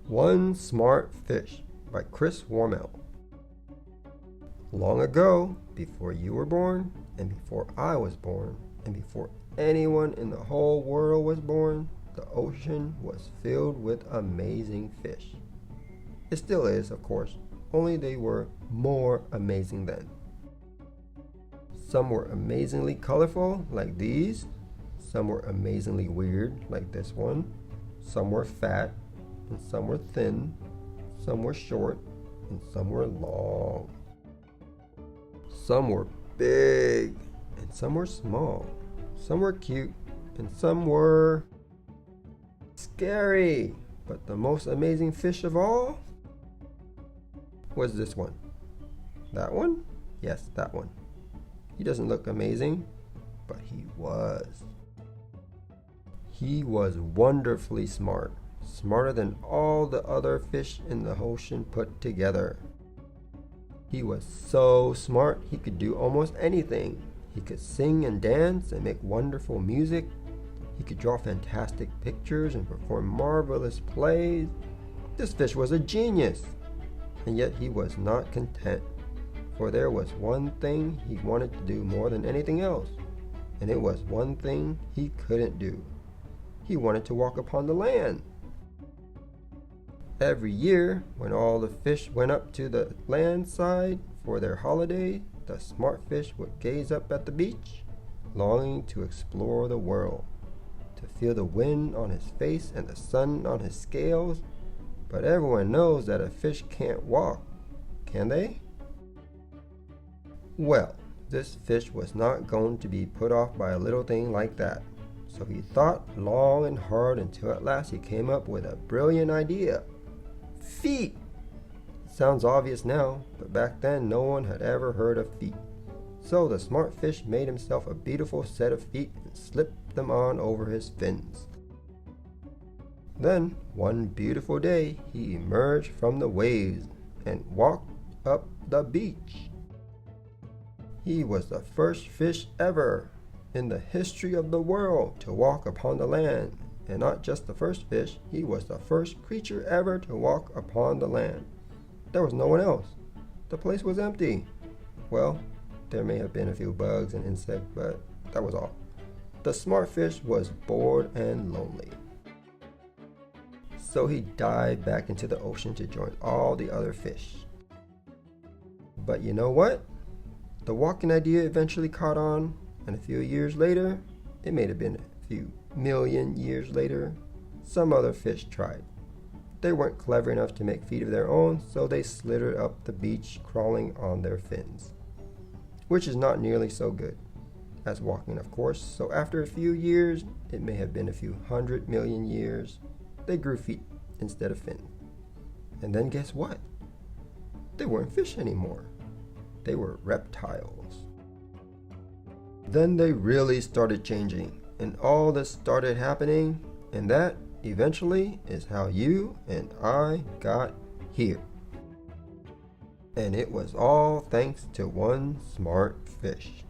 One Smart Fish by Chris Wormell. Long ago, before you were born, and before I was born, and before anyone in the whole world was born, the ocean was filled with amazing fish. It still is, of course, only they were more amazing then. Some were amazingly colorful, like these. Some were amazingly weird, like this one. Some were fat, and some were thin. Some were short, and some were long. Some were big, and some were small. Some were cute, and some were scary. But the most amazing fish of all was this one. That one? Yes, that one. He doesn't look amazing, but he was. He was wonderfully smart, smarter than all the other fish in the ocean put together. He was so smart he could do almost anything. He could sing and dance and make wonderful music. He could draw fantastic pictures and perform marvelous plays. This fish was a genius. And yet he was not content, for there was one thing he wanted to do more than anything else, and it was one thing he couldn't do. He wanted to walk upon the land. Every year, when all the fish went up to the land side for their holiday, the smart fish would gaze up at the beach, longing to explore the world, to feel the wind on his face and the sun on his scales. But everyone knows that a fish can't walk, can they? Well, this fish was not going to be put off by a little thing like that. So he thought long and hard until at last he came up with a brilliant idea. Feet! Sounds obvious now, but back then no one had ever heard of feet. So the smart fish made himself a beautiful set of feet and slipped them on over his fins. Then, one beautiful day, he emerged from the waves and walked up the beach. He was the first fish ever in the history of the world to walk upon the land. And not just the first fish, he was the first creature ever to walk upon the land. There was no one else. The place was empty. Well, there may have been a few bugs and insects, but that was all. The smart fish was bored and lonely. So he dived back into the ocean to join all the other fish. But you know what? The walking idea eventually caught on, and a few years later, it may have been a few million years later, some other fish tried. They weren't clever enough to make feet of their own, so they slithered up the beach crawling on their fins, which is not nearly so good as walking, of course. So after a few years, it may have been a few 100 million years, they grew feet instead of fins. And then guess what? They weren't fish anymore. They were reptiles. Then they really started changing, and all this started happening, and that eventually is how you and I got here. And it was all thanks to one smart fish.